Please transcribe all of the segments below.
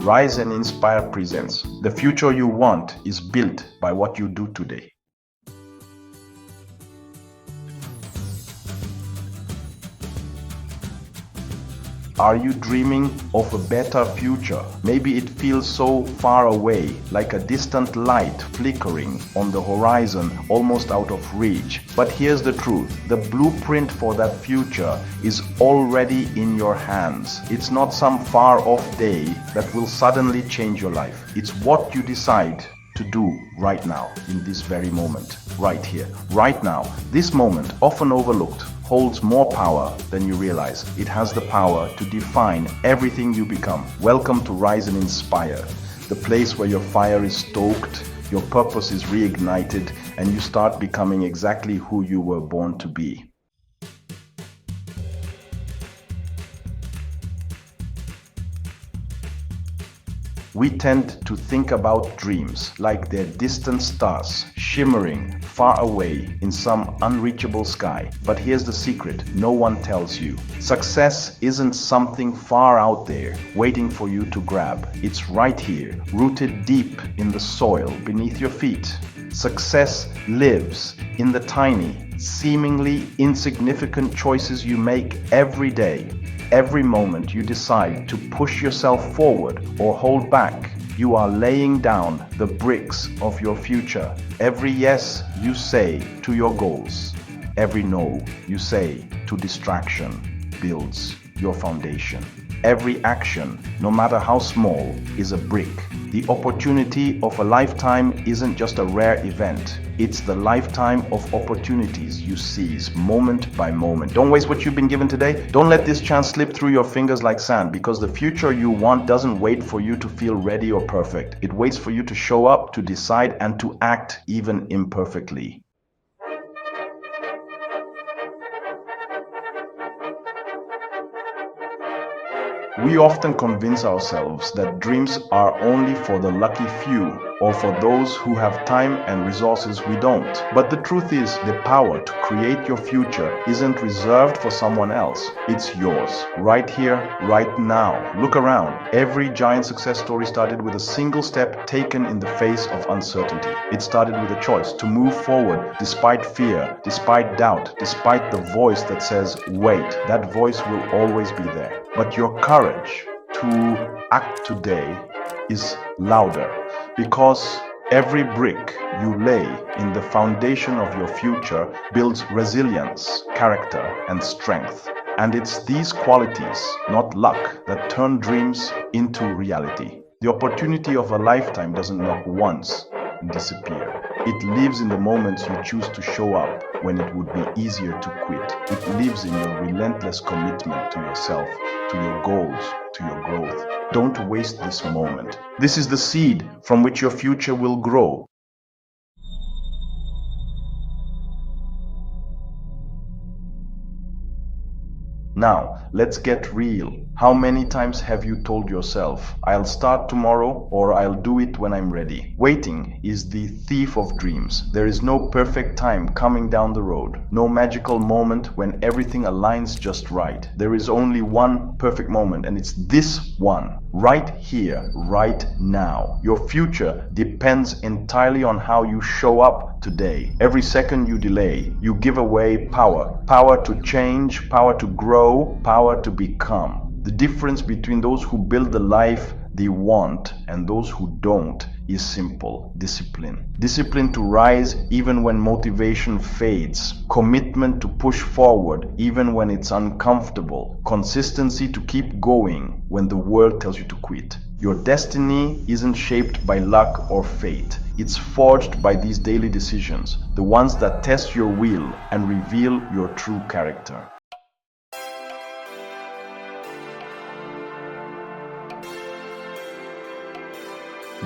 Rise and Inspire presents. The future you want is built by what you do today. Are you dreaming of a better future? Maybe it feels so far away, like a distant light flickering on the horizon, almost out of reach. But here's the truth. The blueprint for that future is already in your hands. It's not some far-off day that will suddenly change your life. It's what you decide to do right now, in this very moment, right here, right now. This moment, often overlooked, holds more power than you realize. It has the power to define everything you become. Welcome to Rise and Inspire, the place where your fire is stoked, your purpose is reignited, and you start becoming exactly who you were born to be. We tend to think about dreams like they're distant stars, shimmering far away in some unreachable sky. But here's the secret no one tells you. Success isn't something far out there, waiting for you to grab. It's right here, rooted deep in the soil beneath your feet. Success lives in the tiny, seemingly insignificant choices you make every day. Every moment you decide to push yourself forward or hold back, you are laying down the bricks of your future. Every yes you say to your goals, every no you say to distraction builds your foundation. Every action, no matter how small, is a brick. The opportunity of a lifetime isn't just a rare event. It's the lifetime of opportunities you seize moment by moment. Don't waste what you've been given today. Don't let this chance slip through your fingers like sand, because the future you want doesn't wait for you to feel ready or perfect. It waits for you to show up, to decide, and to act even imperfectly. We often convince ourselves that dreams are only for the lucky few or for those who have time and resources we don't. But the truth is, the power to create your future isn't reserved for someone else. It's yours, right here, right now. Look around. Every giant success story started with a single step taken in the face of uncertainty. It started with a choice to move forward despite fear, despite doubt, despite the voice that says, wait. That voice will always be there. But your courage to act today is louder, because every brick you lay in the foundation of your future builds resilience, character, and strength. And it's these qualities, not luck, that turn dreams into reality. The opportunity of a lifetime doesn't knock once and disappear. It lives in the moments you choose to show up when it would be easier to quit. It lives in your relentless commitment to yourself, to your goals, to your growth. Don't waste this moment. This is the seed from which your future will grow. Now, let's get real. How many times have you told yourself, I'll start tomorrow, or I'll do it when I'm ready? Waiting is the thief of dreams. There is no perfect time coming down the road. No magical moment when everything aligns just right. There is only one perfect moment, and it's this one. Right here, right now. Your future depends entirely on how you show up today. Every second you delay, you give away power. Power to change, power to grow, power to become. The difference between those who build the life they want and those who don't is simple: discipline. Discipline to rise even when motivation fades. Commitment to push forward even when it's uncomfortable. Consistency to keep going when the world tells you to quit. Your destiny isn't shaped by luck or fate. It's forged by these daily decisions, the ones that test your will and reveal your true character.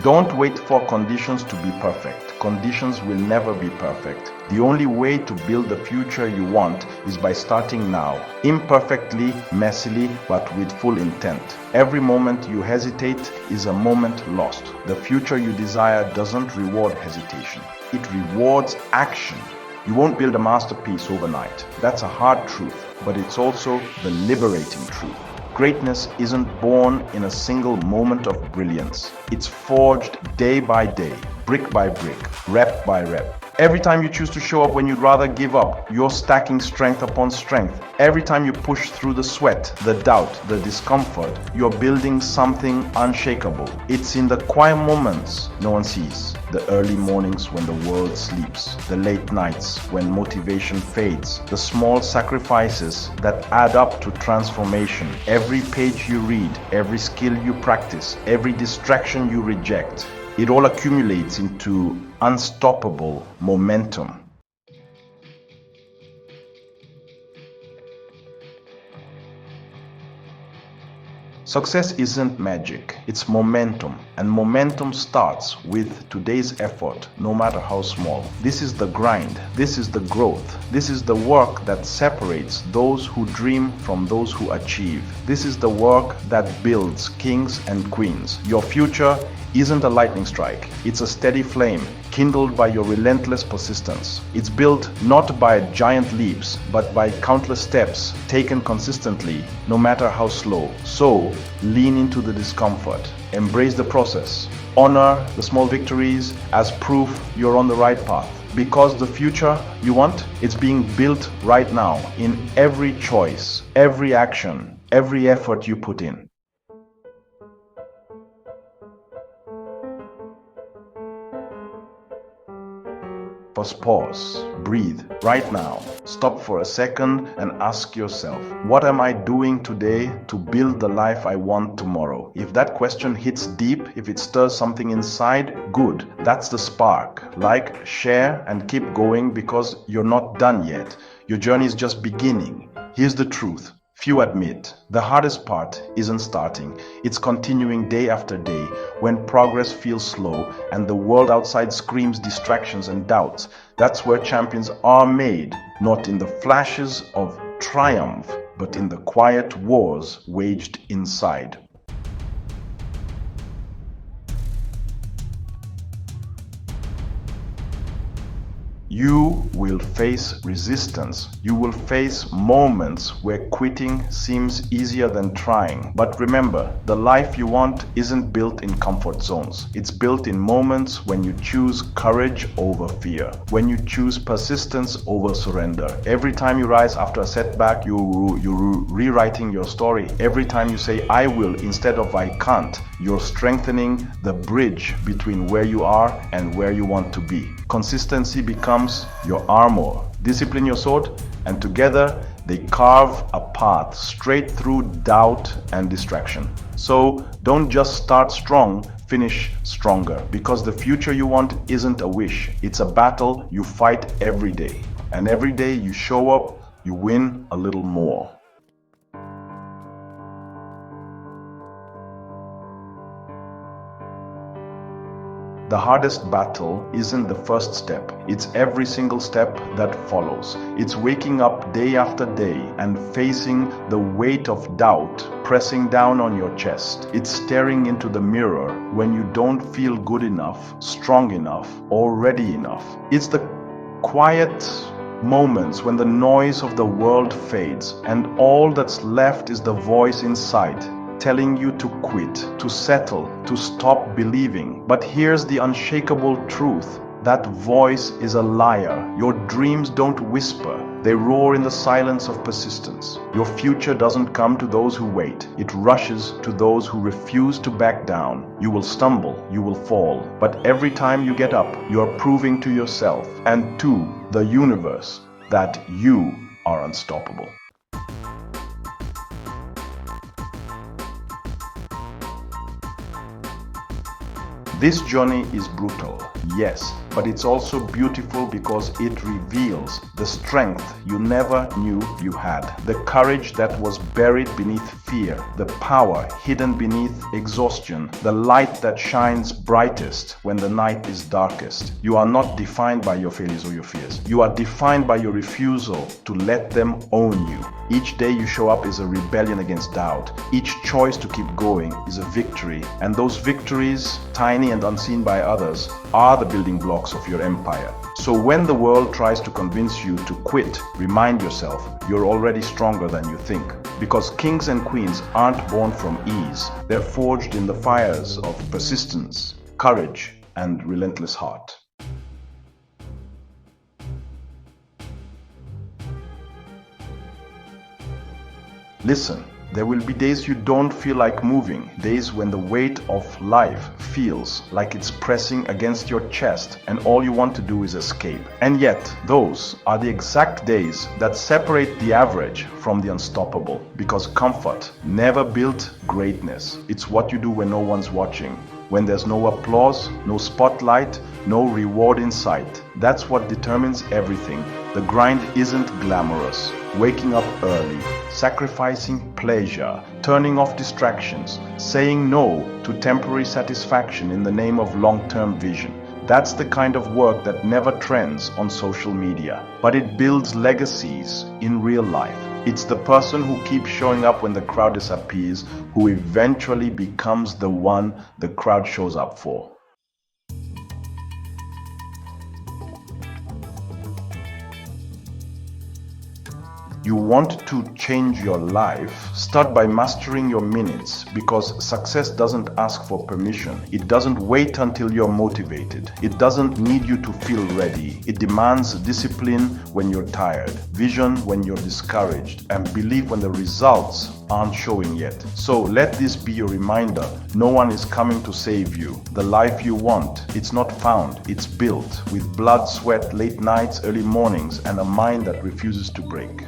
Don't wait for conditions to be perfect. Conditions will never be perfect. The only way to build the future you want is by starting now. Imperfectly, messily, but with full intent. Every moment you hesitate is a moment lost. The future you desire doesn't reward hesitation. It rewards action. You won't build a masterpiece overnight. That's a hard truth, but it's also the liberating truth. greatness isn't born in a single moment of brilliance. It's forged day by day, brick by brick, rep by rep. Every time you choose to show up when you'd rather give up, you're stacking strength upon strength. Every time you push through the sweat, the doubt, the discomfort, you're building something unshakable. It's in the quiet moments no one sees. The early mornings when the world sleeps. The late nights when motivation fades. The small sacrifices that add up to transformation. Every page you read, every skill you practice, every distraction you reject. It all accumulates into unstoppable momentum. Success isn't magic, it's momentum, and momentum starts with today's effort, no matter how small. This is the grind, this is the growth, this is the work that separates those who dream from those who achieve. This is the work that builds kings and queens. Your future isn't a lightning strike, it's a steady flame, kindled by your relentless persistence. It's built not by giant leaps, but by countless steps taken consistently, no matter how slow. So, lean into the discomfort, embrace the process, honor the small victories as proof you're on the right path. Because the future you want, it's being built right now in every choice, every action, every effort you put in. First pause, breathe right now. Stop for a second and ask yourself, what am I doing today to build the life I want tomorrow? If that question hits deep, if it stirs something inside, good. That's the spark. Like, share, and keep going because you're not done yet. Your journey is just beginning. Here's the truth. Few admit, the hardest part isn't starting, it's continuing day after day when progress feels slow and the world outside screams distractions and doubts. That's where champions are made, not in the flashes of triumph, but in the quiet wars waged inside. You will face resistance. You will face moments where quitting seems easier than trying. But remember, the life you want isn't built in comfort zones. It's built in moments when you choose courage over fear, when you choose persistence over surrender. Every time you rise after a setback, you're rewriting your story. Every time you say, I will instead of I can't, you're strengthening the bridge between where you are and where you want to be. Consistency becomes your armor. Discipline your sword, and together they carve a path straight through doubt and distraction. So don't just start strong, finish stronger, because the future you want isn't a wish, it's a battle you fight every day. And every day you show up, you win a little more. The hardest battle isn't the first step, it's every single step that follows. It's waking up day after day and facing the weight of doubt pressing down on your chest. It's staring into the mirror when you don't feel good enough, strong enough, or ready enough. It's the quiet moments when the noise of the world fades and all that's left is the voice inside telling you to quit, to settle, to stop believing. But here's the unshakable truth. That voice is a liar. Your dreams don't whisper. They roar in the silence of persistence. Your future doesn't come to those who wait. It rushes to those who refuse to back down. You will stumble, you will fall. But every time you get up, you are proving to yourself and to the universe that you are unstoppable. This journey is brutal, yes, but it's also beautiful because it reveals the strength you never knew you had, the courage that was buried beneath fear, the power hidden beneath exhaustion, the light that shines brightest when the night is darkest. You are not defined by your failures or your fears. You are defined by your refusal to let them own you. Each day you show up is a rebellion against doubt. Each choice to keep going is a victory. And those victories, tiny and unseen by others, are the building blocks of your empire. So when the world tries to convince you to quit, remind yourself you're already stronger than you think. Because kings and queens aren't born from ease. They're forged in the fires of persistence, courage, and relentless heart. Listen, there will be days you don't feel like moving, days when the weight of life feels like it's pressing against your chest and all you want to do is escape. And yet, those are the exact days that separate the average from the unstoppable, because comfort never built greatness. It's what you do when no one's watching, when there's no applause, no spotlight, no reward in sight. That's what determines everything. The grind isn't glamorous. Waking up early, sacrificing pleasure, turning off distractions, saying no to temporary satisfaction in the name of long-term vision. That's the kind of work that never trends on social media, but it builds legacies in real life. It's the person who keeps showing up when the crowd disappears, who eventually becomes the one the crowd shows up for. You want to change your life? Start by mastering your minutes, because success doesn't ask for permission. It doesn't wait until you're motivated. It doesn't need you to feel ready. It demands discipline when you're tired, vision when you're discouraged, and belief when the results aren't showing yet. So let this be your reminder. No one is coming to save you. The life you want, it's not found, it's built with blood, sweat, late nights, early mornings, and a mind that refuses to break.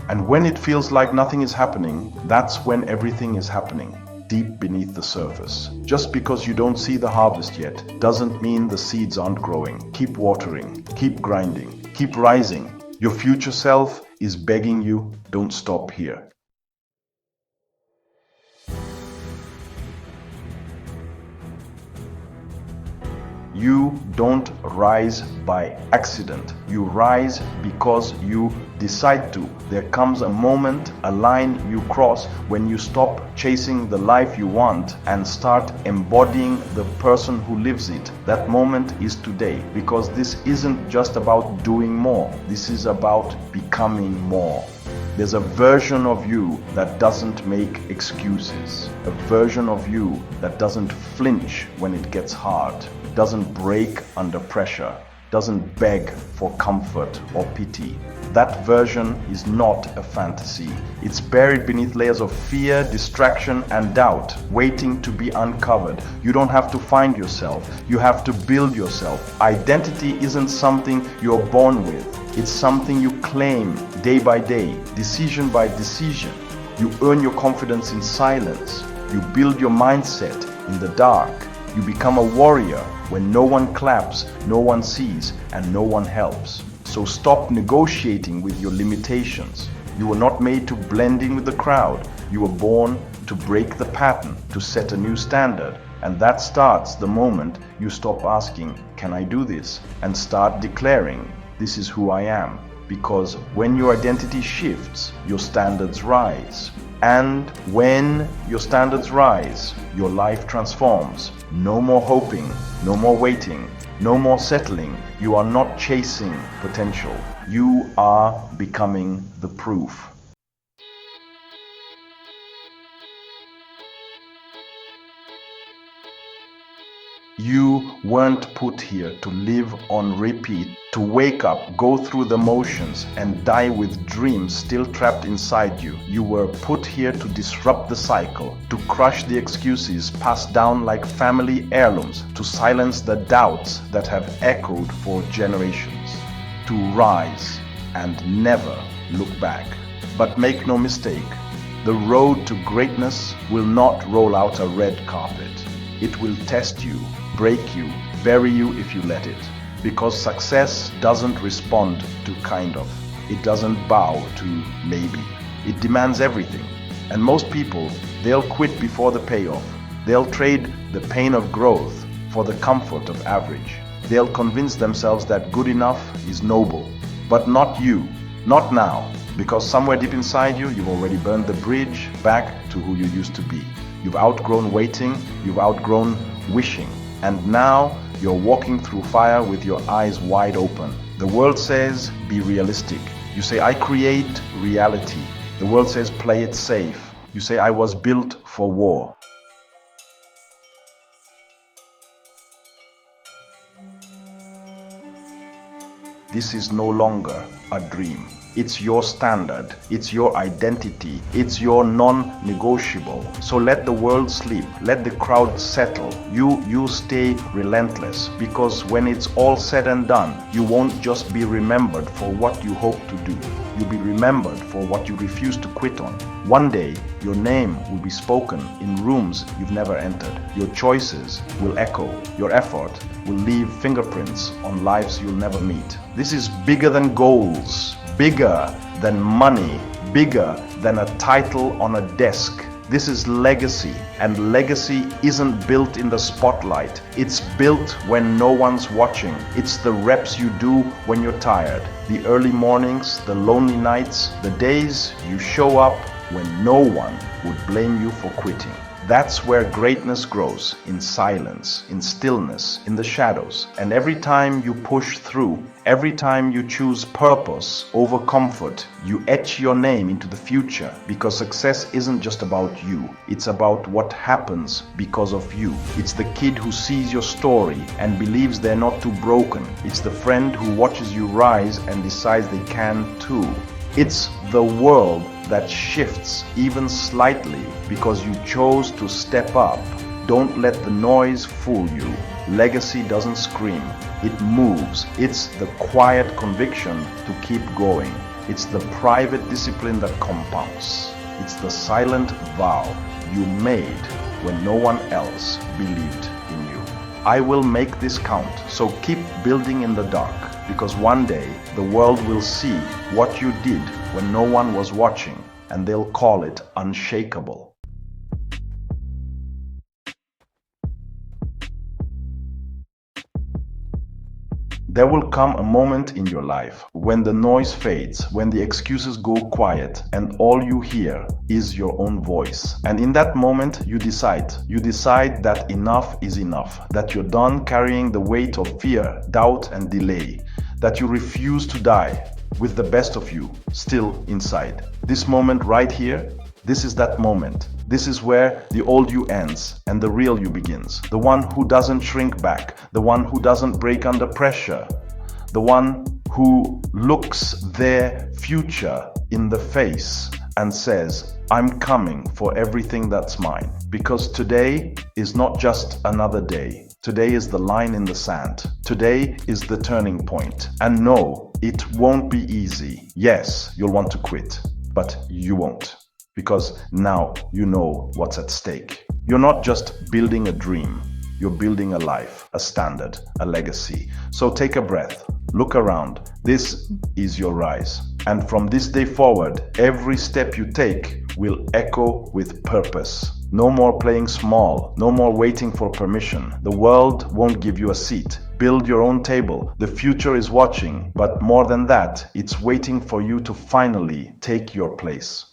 And when it feels like nothing is happening, that's when everything is happening, deep beneath the surface. Just because you don't see the harvest yet doesn't mean the seeds aren't growing. Keep watering, keep grinding, keep rising. Your future self is begging you, don't stop here. You don't rise by accident. You rise because you decide to. There comes a moment, a line you cross when you stop chasing the life you want and start embodying the person who lives it. That moment is today, because this isn't just about doing more. This is about becoming more. There's a version of you that doesn't make excuses, a version of you that doesn't flinch when it gets hard, doesn't break under pressure, doesn't beg for comfort or pity. That version is not a fantasy. It's buried beneath layers of fear, distraction, and doubt, waiting to be uncovered. You don't have to find yourself. You have to build yourself. Identity isn't something you're born with. It's something you claim day by day, decision by decision. You earn your confidence in silence. You build your mindset in the dark. You become a warrior when no one claps, no one sees, and no one helps. So stop negotiating with your limitations. You were not made to blend in with the crowd. You were born to break the pattern, to set a new standard. And that starts the moment you stop asking, "Can I do this?" and start declaring, "This is who I am." Because when your identity shifts, your standards rise. And when your standards rise, your life transforms. No more hoping, no more waiting, no more settling. You are not chasing potential. You are becoming the proof. You weren't put here to live on repeat, to wake up, go through the motions, and die with dreams still trapped inside you. You were put here to disrupt the cycle, to crush the excuses passed down like family heirlooms, to silence the doubts that have echoed for generations, to rise and never look back. But make no mistake, the road to greatness will not roll out a red carpet. It will test you, break you, bury you if you let it. Because success doesn't respond to kind of. It doesn't bow to maybe. It demands everything. And most people, they'll quit before the payoff. They'll trade the pain of growth for the comfort of average. They'll convince themselves that good enough is noble. But not you. Not now. Because somewhere deep inside you, you've already burned the bridge back to who you used to be. You've outgrown waiting, you've outgrown wishing, and now you're walking through fire with your eyes wide open. The world says, be realistic. You say, I create reality. The world says play it safe. You say I was built for war. This is no longer a dream. It's your standard, it's your identity, it's your non-negotiable. So let the world sleep, let the crowd settle. You stay relentless, because when it's all said and done, you won't just be remembered for what you hope to do. You'll be remembered for what you refuse to quit on. One day, your name will be spoken in rooms you've never entered. Your choices will echo. Your effort will leave fingerprints on lives you'll never meet. This is bigger than goals, bigger than money, bigger than a title on a desk. This is legacy, and legacy isn't built in the spotlight. It's built when no one's watching. It's the reps you do when you're tired, the early mornings, the lonely nights, the days you show up when no one would blame you for quitting. That's where greatness grows, in silence, in stillness, in the shadows. And every time you push through, every time you choose purpose over comfort, you etch your name into the future, because success isn't just about you. It's about what happens because of you. It's the kid who sees your story and believes they're not too broken. It's the friend who watches you rise and decides they can too. It's the world that shifts even slightly because you chose to step up. Don't let the noise fool you. Legacy doesn't scream, it moves. It's the quiet conviction to keep going. It's the private discipline that compounds. It's the silent vow you made when no one else believed in you. I will make this count, so keep building in the dark, because one day the world will see what you did when no one was watching, and they'll call it unshakable. There will come a moment in your life when the noise fades, when the excuses go quiet, and all you hear is your own voice. And in that moment, you decide that enough is enough, that you're done carrying the weight of fear, doubt, and delay, that you refuse to die with the best of you still inside. This moment right here, this is that moment. This is where the old you ends and the real you begins. The one who doesn't shrink back, the one who doesn't break under pressure, the one who looks their future in the face and says, I'm coming for everything that's mine. Because today is not just another day. Today is the line in the sand. Today is the turning point. And no, it won't be easy. Yes, you'll want to quit, but you won't. Because now you know what's at stake. You're not just building a dream, you're building a life, a standard, a legacy. So take a breath, look around. This is your rise. And from this day forward, every step you take will echo with purpose. No more playing small, no more waiting for permission. The world won't give you a seat. Build your own table. The future is watching, but more than that, it's waiting for you to finally take your place.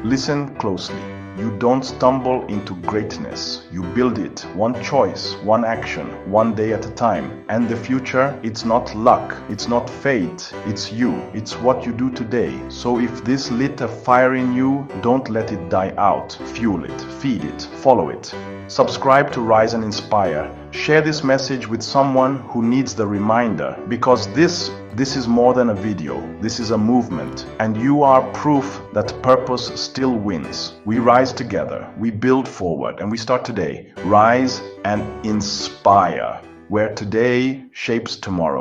Listen closely. You don't stumble into greatness. You build it, one choice, one action, one day at a time. And the future, it's not luck, it's not fate, it's you. It's what you do today. So if this lit a fire in you, don't let it die out. Fuel it, feed it, follow it. Subscribe to Rise and Inspire. Share this message with someone who needs the reminder, because this is more than a video. This is a movement, and you are proof that purpose still wins. We rise together, we build forward, and we start today. Rise and inspire, where today shapes tomorrow.